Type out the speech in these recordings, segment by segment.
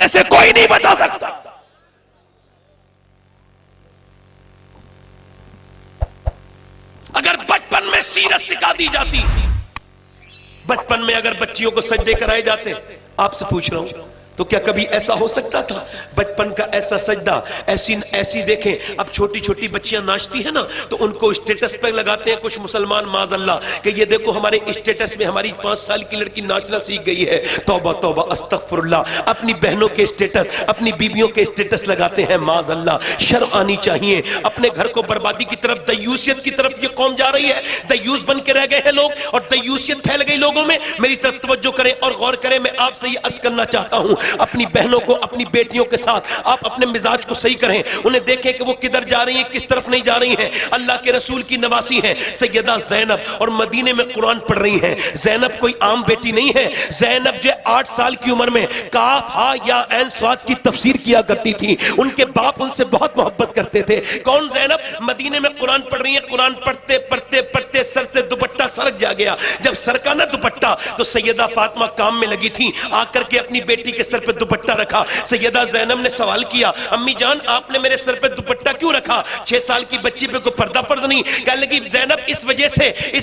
میں سے کوئی نہیں بتا سکتا. اگر بچپن میں سیرت سکھا دی جاتی, بچپن میں اگر بچیوں کو سجدے کرائے جاتے, آپ سے پوچھ رہا ہوں, تو کیا کبھی ایسا ہو سکتا تھا؟ بچپن کا ایسا سجدہ, ایسی دیکھیں اب چھوٹی چھوٹی بچیاں ناچتی ہیں نا, تو ان کو اسٹیٹس پہ لگاتے ہیں کچھ مسلمان معاذ اللہ کہ یہ دیکھو ہمارے اسٹیٹس میں ہماری 5 سال کی لڑکی ناچنا سیکھ گئی ہے. توبہ توبہ استغفر اللہ. اپنی بہنوں کے اسٹیٹس, اپنی بیویوں کے اسٹیٹس لگاتے ہیں معاذ اللہ. شرم آنی چاہیے. اپنے گھر کو بربادی کی طرف, دیوسیت کی طرف یہ قوم جا رہی ہے. دیوس بن کے رہ گئے ہیں لوگ اور دیوسیت پھیل گئی لوگوں میں. میری طرف توجہ کریں اور غور کریں. میں آپ سے یہ عرض کرنا چاہتا ہوں, اپنی بہنوں کو, اپنی بیٹیوں کے ساتھ آپ اپنے مزاج کو صحیح کریں. انہیں دیکھیں کہ وہ کدھر جا رہی ہیں, کس طرف نہیں جا رہی ہیں. اللہ کے رسول کی نواسی ہیں سیدہ زینب, اور مدینے میں قرآن پڑھ رہی ہیں. زینب کوئی عام بیٹی نہیں ہے. زینب جو 8 سال کی عمر میں کاف ہا یا عین صاد کی تفسیر کیا کرتی تھی. ان کے باپ ان سے بہت محبت کرتے تھے. کون زینب؟ مدینے میں قرآن پڑھ رہی ہیں. قرآن پڑھتے پڑھتے پڑھتے سر سے دوپٹہ سرک جا گیا. جب سرکا نہ دوپٹہ تو سیدہ فاطمہ کام میں لگی تھی, آ کر کے اپنی بیٹی کے سر پہ دوپٹہ رکھا. سیدہ زینب نے سوال کیا, امی جان آپ نے میرے سر پہ دوپٹہ کیوں رکھا؟ 6 سال کی بچی پہ کوئی پردہ فرض نہیں. کہنے لگی زینب اس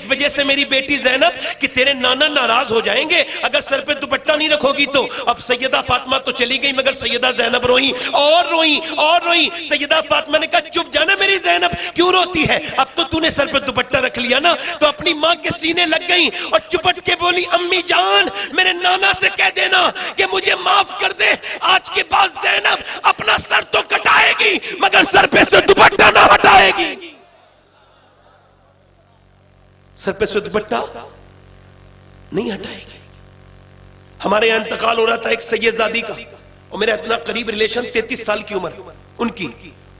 وجہ سے میری بیٹی زینب کہ تیرے نانا ناراض ہو جائیں گے اگر سر پہ دوپٹہ نہیں رکھو گی تو. اب سیدہ فاطمہ تو چلی گئی مگر سیدہ زینب روئی اور روئی اور روئی. سیدہ فاطمہ نے کہا چپ جانا میری زینب, کیوں روتی ہے؟ اب تو نے سر پہ دوپٹہ رکھ لیا نا. تو اپنی ماں کے سینے لگ گئی اور چپٹ کے بولی, امی جان میرے نانا سے کہہ دینا کہ مجھے معاف کر دے. آج کے بعد زینب اپنا سر تو کٹائے گی مگر سر پہ سے دوپٹہ نہ ہٹائے گی. سر پہ سے دوپٹہ نہیں ہٹائے گی. ہمارے یہاں انتقال ہو رہا تھا ایک سید زادی کا, اور میرا اتنا قریب ریلیشن 33 سال کی عمر ان کی,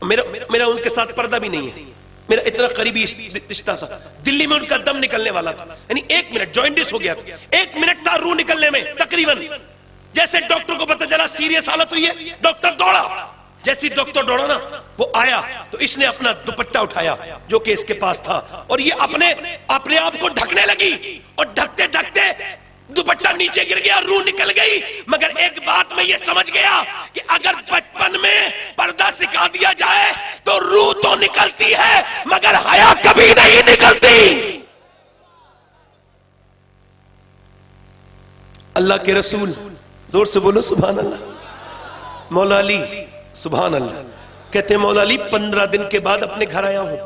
میرا ان کے ساتھ پردہ بھی نہیں ہے. میرا اتنا قریبی رشتہ تھا. دلی میں ان کا دم نکلنے والا تھا, یعنی 1 منٹ جوائنٹس ہو گیا, 1 منٹ تھا روح نکلنے میں تقریباً. جیسے ڈاکٹر کو پتہ چلا سیریس حالت ہوئی ہے, ڈاکٹر دوڑا. جیسی ڈاکٹر دوڑا نا وہ آیا تو اس نے اپنا دوپٹہ اٹھایا جو کہ اس کے پاس تھا, اور یہ اپنے آپ کو ڈھکنے لگی, اور ڈھکتے ڈھکتے دوپٹہ نیچے گر گیا, روح نکل گئی. مگر ایک بات میں یہ سمجھ گیا کہ اگر بچپن میں پردہ سکھا دیا جائے تو روح تو نکلتی ہے مگر حیا کبھی نہیں نکلتی. اللہ کے رسول, زور سے بولو سبحان اللہ. مولا علی سبحان اللہ کہتے ہیں, مولا علی 15 دن کے بعد اپنے گھر آیا ہوں.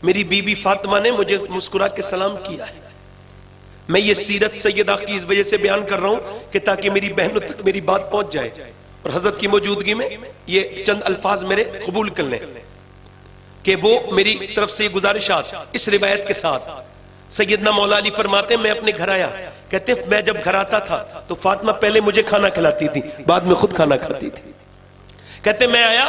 میری بی بی فاطمہ نے مجھے مسکرا کے سلام کیا ہے. میں یہ سیرت سیدہ کی اس وجہ سے بیان کر رہا ہوں کہ تاکہ میری بہنوں تک میری بات پہنچ جائے, اور حضرت کی موجودگی میں یہ چند الفاظ میرے قبول کر لیں کہ وہ میری طرف سے گزارشات اس روایت کے ساتھ. سیدنا مولا علی فرماتے ہیں میں اپنے گھر آیا. کہتے ہیں میں جب گھر آتا تھا تو فاطمہ پہلے مجھے کھانا کھلاتی تھی, بعد میں خود کھانا کھاتی تھی. کہتے ہیں میں آیا,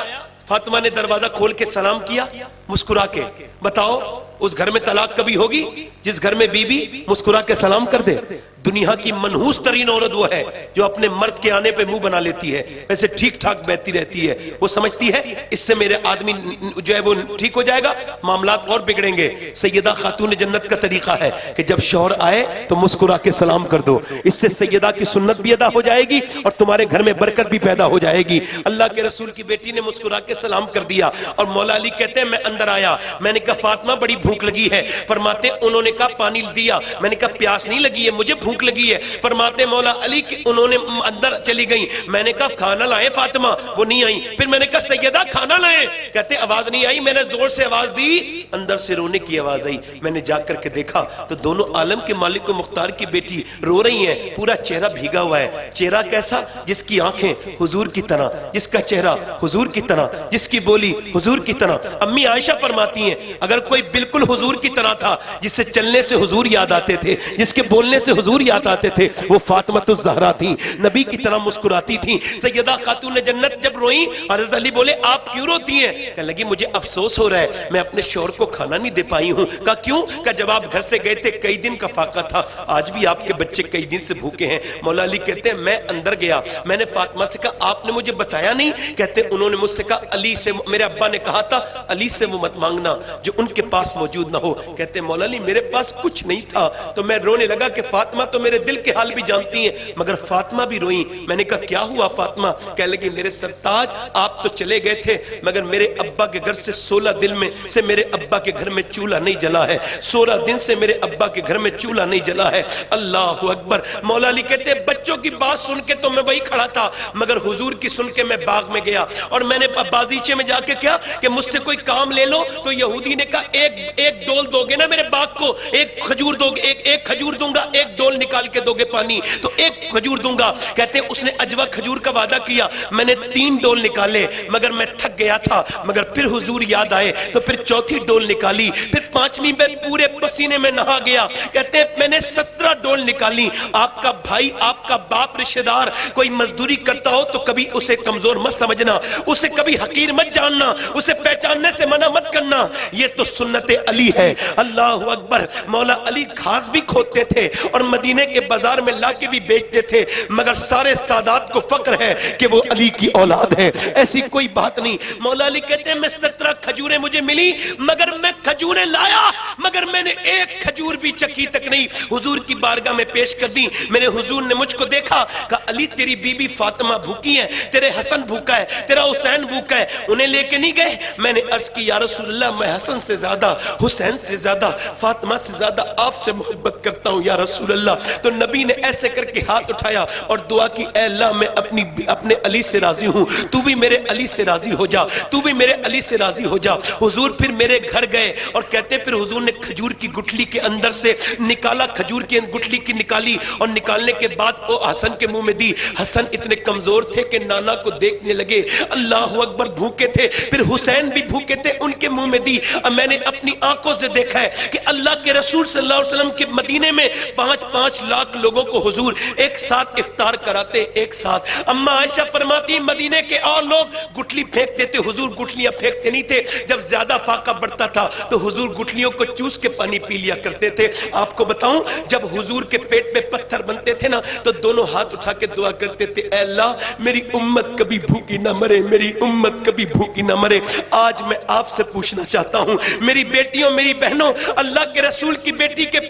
فاطمہ نے دروازہ کھول کے سلام کیا مسکرا کے. بتاؤ اس گھر میں طلاق کبھی ہوگی جس گھر میں بی بی مسکرا کے سلام کر دے؟ دنیا کی منحوس ترین عورت وہ ہے جو اپنے مرد کے آنے پہ منہ بنا لیتی ہے, ویسے ٹھیک ٹھاک بیٹھتی رہتی ہے. وہ سمجھتی ہے اس سے میرے آدمی جو ہے وہ ٹھیک ہو جائے گا, معاملات اور بگڑیں گے. سیدہ خاتون جنت کا طریقہ ہے کہ جب شوہر آئے تو مسکرا کے سلام کر دو. اس سے سیدہ کی سنت بھی ادا ہو جائے گی اور تمہارے گھر میں برکت بھی پیدا ہو جائے گی. اللہ کے رسول کی بیٹی نے مسکرا کے سلام کر دیا, اور مولا علی کہتے ہیں میں اندر آیا. میں نے کہا فاطمہ بڑی بھوک لگی ہے. فرماتے انہوں نے کہا پانی دیا. میں نے کہا پیاس نہیں لگی ہے, مجھے بھوک لگی ہے. فرماتے مولا علی کہ انہوں نے اندر چلی گئیں. میں نے کہا کھانا لائیں فاطمہ, وہ نہیں آئیں. پھر میں نے کہا سیدہ کھانا لائیں. کہتے آواز نہیں آئی. میں نے زور سے آواز دی, اندر سے رونے کی آواز آئی. میں نے جا کر کے دیکھا تو دونوں عالم کے مالک و مختار کی بیٹی رو رہی ہیں. پورا چہرہ بھیگا ہوا ہے. چہرہ کیسا؟ جس کی آنکھیں حضور کی طرح, جس کا چہرہ حضور کی طرح, جس کی بولی حضور کی طرح. امی عائشہ فرماتی ہیں اگر کوئی بالکل حضور کی طرح تھا, جس سے چلنے سے حضور یاد آتے تھے, جس کے بولنے سے حضور یاد آتے تھے, وہ فاطمہ الزہرا تھی. نبی کی طرح مسکراتی تھی. سیدہ خاتون جنت جب روئیں, حضرت علی بولے آپ کیوں روتی ہیں؟ کہنے لگی مجھے افسوس ہو رہا ہے, میں اپنے شوہر کو کھانا نہیں دے پائی ہوں. کہا کیوں؟ کہ جب آپ گھر سے گئے تھے کئی دن کا فاقہ تھا, آج بھی آپ کے بچے کئی دن سے بھوکے ہیں. مولا علی کہتے ہیں میں اندر گیا, میں نے فاطمہ سے کہا آپ نے مجھے بتایا نہیں؟ کہتے انہوں نے مجھ سے کہا علی سے, میرے ابا نے کہا تھا علی سے وہ مت مانگنا جو ان کے پاس موجود نہ ہو. کہتے مولا علی میرے پاس کچھ نہیں تھا. تو میں رونے لگا کہ فاطمہ تو میرے دل کے حال بھی جانتی ہیں، مگر فاطمہ بھی روئی۔ میں نے کہا کیا ہوا فاطمہ؟ کہنے لگی میرے سرتاج آپ تو چلے گئے تھے، مگر میرے ابا کے گھر سے 16 دن میں سے میرے ابا کے گھر میں چولہا نہیں جلا ہے، 16 دن سے میرے ابا کے گھر میں چولہا نہیں جلا ہے۔ اللہ اکبر۔ مولا علی کہتے ہیں بچوں کی بات سن کے تو میں وہی کھڑا تھا، مگر حضور کی سن کے میں باغ میں گیا اور میں نے بازیچے میں جا کے کیا کہ مجھ سے کوئی کام لے لو، تو یہودی نے کہا ایک ڈول دو گے نا میرے باغ کو، ایک کھجور دو گے، ایک کھجور دوں گا، ایک ڈول نکال کے دو گے پانی تو ایک کھجور دوں گا۔ کہتے ہیں اس نے اجوا کھجور کا وعدہ کیا، میں نے 3 ڈول نکالے مگر میں تھک گیا تھا، مگر پھر حضور یاد آئے تو پھر 4تھی ڈول نکالی، پھر 5ویں میں پورے پسینے میں نہا گیا۔ کہتے ہیں میں نے 17 ڈول نکالی۔ آپ کا بھائی، آپ کا باپ، رشتہ دار کوئی مزدوری کرتا ہو تو کبھی اسے کمزور مت سمجھنا، اسے کبھی حقیر مت جاننا، اسے پہچاننے سے منع مت کرنا، یہ تو سنت علی ہے۔ اللہ اکبر۔ مولا علی گھاس بھی کھودتے تھے اور مدینے کے بازار میں لا کے بھی بیچتے تھے، مگر سارے سادات کو فخر ہے کہ وہ علی کی اولاد ہے، ایسی کوئی بات نہیں۔ مولا علی کہتے ہیں میں 17 کھجوریں مجھے ملی، مگر میں کھجوریں لایا مگر میں نے ایک کھجور بھی چکی تک نہیں، حضور کی بارگاہ میں پیش کر دی۔ میرے حضور نے مجھ کو دیکھا، کہا علی تیری بی بی فاطمہ بھوکی ہے، تیرے حسن بھوکا ہے، تیرا حسین بھوکا ہے، انہیں لے کے نہیں گئے؟ میں نے عرض کی یا رسول اللہ میں حسن سے زیادہ، حسین سے زیادہ، فاطمہ سے زیادہ آپ سے محبت کرتا ہوں یا رسول اللہ۔ تو نبی نے ایسے کر کے ہاتھ اٹھایا اور دعا کی اے اللہ میں اپنے علی سے راضی ہوں، تو بھی میرے علی سے راضی ہو جا، تو بھی میرے علی سے راضی ہو جا۔ حضور پھر میرے گھر گئے اور کہتے پھر حضور نے کھجور کی گٹھلی کے اندر سے نکالا، کھجور کی گٹھلی کی نکالی اور نکالنے کے بعد وہ حسن کے منہ میں دی۔ حسن اتنے کمزور تھے کہ نانا کو دیکھنے لگے، اللہ اکبر، بھوکے تھے۔ پھر حسین بھی بھوکے تھے، ان کے منہ میں دی۔ اب میں نے اپنی آنکھوں سے دیکھا ہے کہ اللہ کے رسول صلی اللہ علیہ وسلم کے مدینے میں 5-5 لاکھ لوگوں کو حضور ایک ساتھ افطار کراتے، ایک ساتھ۔ اما عائشہ فرماتی مدینے کے اور لوگ گٹھلی پھینکتے تھے، حضور گٹھلیاں پھینکتے نہیں تھے۔ جب زیادہ فاقہ بڑھتا تھا تو حضور گٹھلیوں کو چوس کے پانی پی لیا کرتے تھے۔ آپ کو بتاؤں جب حضور کے پیٹ پہ پتھر بنتے تھے نا تو دونوں ہاتھ اٹھا کے دعا کرتے تھے اے اللہ میری امت کبھی بھوکی نہ مرے، میری امت کبھی بھوکی نہ مرے۔ آج میں آپ سے پوچھنا چاہتا ہوں میری بیٹیوں، میری بہنوں، اللہ کے رسول کی بیٹی کے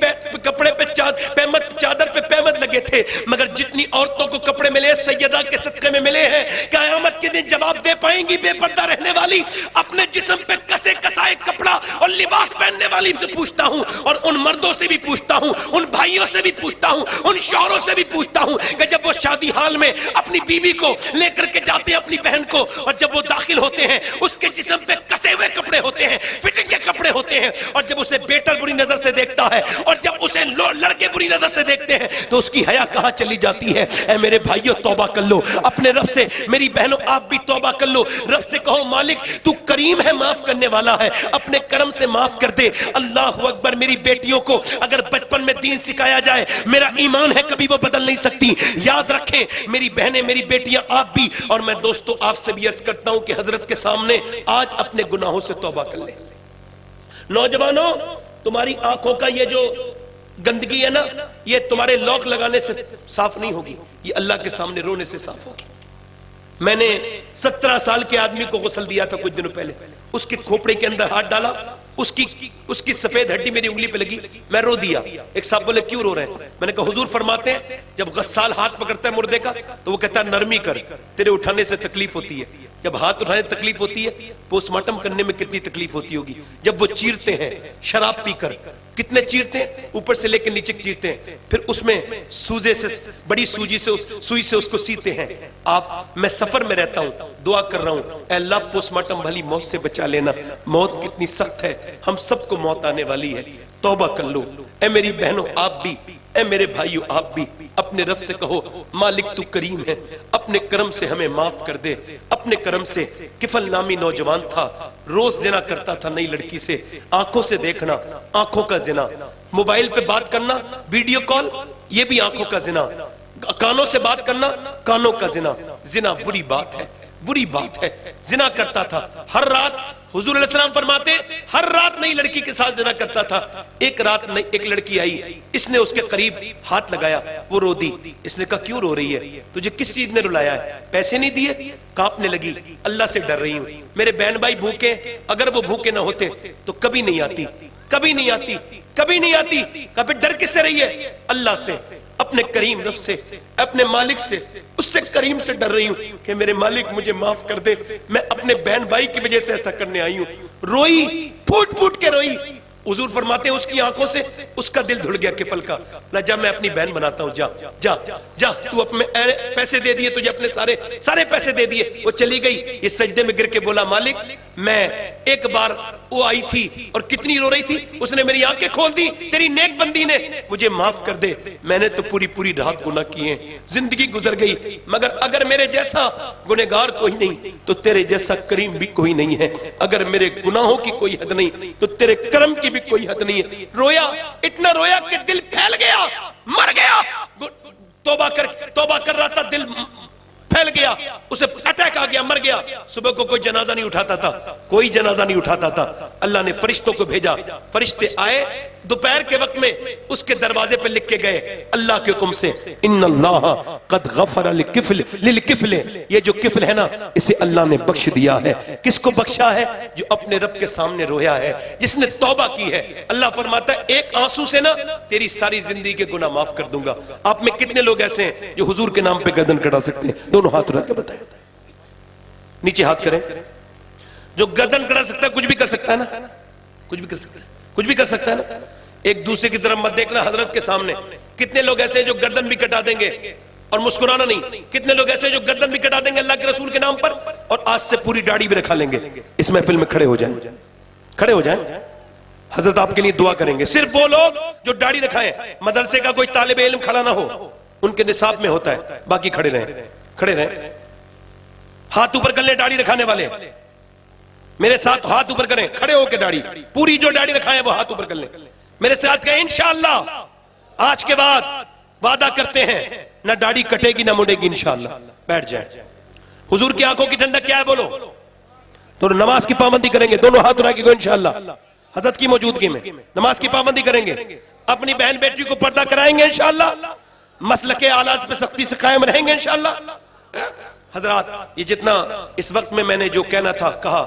کپڑے پہ چادر پہ پیمد لگے تھے، مگر جتنی عورتوں کو کپڑے ملے سیدہ کے صدقے میں ملے ہیں، قیامت کے دن جواب دے پائیں گی بے پردہ رہنے والی؟ اپنے جسم پہ کسے کسائے کپڑا اور لباس پہننے والی سے پوچھتا ہوں، اور ان مردوں سے بھی پوچھتا ہوں، ان بھائیوں سے بھی پوچھتا ہوں، ان شوہروں سے بھی پوچھتا ہوں کہ جب وہ شادی حال میں اپنی بیوی کو لے کر کے جاتے ہیں، اپنی بہن کو، اور جب وہ داخل ہوتے ہیں اس کے جسم پہ کسے ہوئے کپڑے ہوتے ہیں، فٹنگ کے کپڑے ہوتے ہیں، اور جب اسے بیٹر بری نظر سے دیکھتا ہے اور جب اسے لڑکے بری نظر سے دیکھتے ہیں تو اس کی حیا کہاں چلی جاتی ہے؟ اے میرے بھائیوں توبہ کر لو اپنے رب سے، میری بہنوں آپ بھی توبہ کر لو، رب سے کہو مالک تو کریم ہے، معاف کرنے والا ہے، اپنے کرم سے معاف کر دے۔ اللہ اکبر۔ میری بیٹیوں کو اگر بچپن میں دین سکھایا جائے میرا ایمان ہے کبھی وہ بدل نہیں سکتی، یاد رکھیں میری بہنیں، میری بیٹیاں، آپ بھی، اور میں دوستو آپ سے بھی عرض کرتا ہوں کہ حضرت کے سامنے آج اپنے گناہوں سے توبہ کر لیں۔ نوجوانوں تمہاری آنکھوں کا یہ جو گندگی ہے نا یہ تمہارے لوک لگانے سے صاف نہیں ہوگی، یہ اللہ کے سامنے رونے سے صاف ہوگی۔ میں نے 17 سال کے آدمی کو غسل دیا تھا کچھ دنوں پہلے، اس کے کھوپڑے کے اندر ہاتھ ڈالا، اس کی سفید ہڈی میری انگلی پہ لگی، میں رو دیا۔ ایک صاحب بولے کیوں رو رہے ہیں؟ میں نے کہا حضور فرماتے ہیں جب غسال ہاتھ پکڑتا ہے مردے کا تو وہ کہتا ہے نرمی کر، تیرے اٹھانے سے تکلیف ہوتی ہے۔ جب ہاتھ اٹھانے سے تکلیف ہوتی ہے پوسٹ مارٹم کرنے میں کتنی تکلیف ہوتی ہوگی۔ جب وہ چیرتے ہیں شراب پی کر، کتنے چیرتے ہیں، اوپر سے لے کے نیچے چیرتے ہیں، پھر اس میں سوزے سے بڑی سوئی سے اس کو سیتے ہیں۔ میں سفر میں رہتا ہوں، دعا کر رہا ہوں اے اللہ پوسٹ مارٹم والی موت سے بچا لینا، موت کتنی سخت ہے، ہم سب کو موت آنے والی ہے، توبہ کر لو۔ اے میری بہنوں آپ بھی، اے میرے بھائیوں آپ بھی اپنے رب سے کہو مالک تو کریم ہے، اپنے کرم سے ہمیں معاف کر دے، اپنے کرم سے۔ کفل نامی نوجوان تھا، روز زنا کرتا تھا نئی لڑکی سے، آنکھوں سے دیکھنا آنکھوں کا زنا، موبائل پہ بات کرنا ویڈیو کال یہ بھی آنکھوں کا زنا، کانوں سے بات کرنا کانوں کا زنا۔ زنا بری بات ہے، بری بات ہے، زنا کرتا تھا ہر رات۔ حضور علیہ السلام فرماتے ہر رات نئی لڑکی کے ساتھ زنا کرتا تھا۔ ایک رات ایک لڑکی آئی، اس نے اس کے قریب ہاتھ لگایا، وہ رو دی۔ اس نے کہا کیوں رو رہی ہے؟ تجھے کس چیز نے رلایا ہے؟ پیسے نہیں دیے؟ کانپنے لگی، اللہ سے ڈر رہی ہوں، میرے بہن بھائی بھوکے، اگر وہ بھوکے نہ ہوتے تو کبھی نہیں آتی، کبھی نہیں آتی، کبھی نہیں آتی۔ کبھی ڈر کس سے رہی ہے؟ اللہ سے۔ اپنے کریم رب سے، اپنے مالک سے، اس سے کریم سے ڈر رہی ہوں کہ میرے مالک مجھے معاف کر دے، میں اپنے بہن بھائی کی وجہ سے ایسا کرنے آئی ہوں۔ روئی، پھوٹ پھوٹ کے روئی۔ حضور فرماتے ہیں اس کی آنکھوں سے اس کا دل دھڑ گیا کفل کا۔ جا میں اپنی بہن بناتا ہوں، جا جا جا، تو اپنے پیسے دے دیے، تجھے اپنے سارے پیسے دے دیے۔ وہ چلی گئی، یہ سجدے میں گر کے بولا مالک میں ایک بار وہ آئی تھی اور کتنی رو رہی تھی، اس نے میری آنکھیں کھول دی، تیری نیک بندی نے، مجھے معاف کر دے، میں نے تو پوری رات گناہ کیے ہیں، زندگی گزر گئی، مگر اگر میرے جیسا گنہگار کوئی نہیں تو تیرے جیسا کریم بھی کوئی نہیں ہے، اگر میرے گناہوں کی کوئی حد نہیں تو تیرے کرم کی بھی کوئی حد نہیں ہے۔ رویا، اتنا رویا کہ دل پھیل گیا، مر گیا، توبہ کر رہا تھا، دل پھیل گیا، اسے اٹیک آ گیا، مر گیا۔ صبح کو کوئی جنازہ نہیں اٹھاتا تھا، کوئی جنازہ نہیں اٹھاتا تھا۔ اللہ نے فرشتوں کو بھیجا، فرشتے آئے، دوپہر کے وقت میں اس کے دروازے پہ لکھ کے گئے اللہ کے حکم سے، ان اللہ قد غفر للکفل، یہ جو کفل ہے نا اسے اللہ نے بخش دیا ہے۔ کس کو بخشا ہے؟ جو اپنے رب کے سامنے رویا ہے، جس نے توبہ کی ہے۔ اللہ فرماتا ہے ایک آنسو سے نا تیری ساری زندگی کے گناہ معاف کر دوں گا۔ آپ میں کتنے لوگ ایسے ہیں جو حضور کے نام پہ گردن کٹا سکتے ہیں؟ دونوں ہاتھ رکھ کے بتائیں، نیچے ہاتھ کریں۔ جو گردن کٹا سکتا ہے کچھ بھی کر سکتا ہے نا، کچھ بھی کر سکتا ہے، کچھ بھی کر سکتا ہے نا۔ ایک دوسرے کی طرف مت دیکھنا حضرت کے سامنے۔ کتنے لوگ ایسے ہیں جو گردن بھی کٹا دیں گے اور مسکرانا نہیں؟ کتنے لوگ ایسے ہیں جو گردن بھی کٹا دیں گے اللہ کے رسول کے نام پر اور آج سے پوری داڑھی بھی رکھا لیں گے؟ اس محفل میں کھڑے ہو جائیں، کھڑے ہو جائیں، حضرت آپ کے لیے دعا کریں گے۔ صرف وہ لوگ جو داڑھی رکھائیں، مدرسے کا کوئی طالب علم کھڑا نہ ہو، ان کے نصاب میں ہوتا ہے، باقی کھڑے رہیں، کھڑے رہیں۔ ہاتھ اوپر کر لیں داڑھی رکھانے والے، میرے ساتھ ہاتھ اوپر کریں، کھڑے ہو کے داڑھی، پوری جو داڑھی رکھائیں وہ ہاتھ اوپر کر لیں، میرے ساتھ کہیں انشاءاللہ آج کے بعد وعدہ کرتے ہیں نہ داڑھی کٹے گی نہ مڑے گی انشاءاللہ۔ بیٹھ جائیں۔ حضور کی آنکھوں کی ٹھنڈک کیا ہے بولو؟ تو نماز کی پابندی کریں گے، دونوں ہاتھ اٹھا کے انشاءاللہ حضرت کی موجودگی میں نماز کی پابندی کریں گے، اپنی بہن بیٹی کو پردہ کرائیں گے انشاءاللہ، مسلک اعلیٰ پہ سختی سے قائم رہیں گے انشاءاللہ۔ حضرات یہ جتنا اس وقت میں نے جو کہنا تھا کہا۔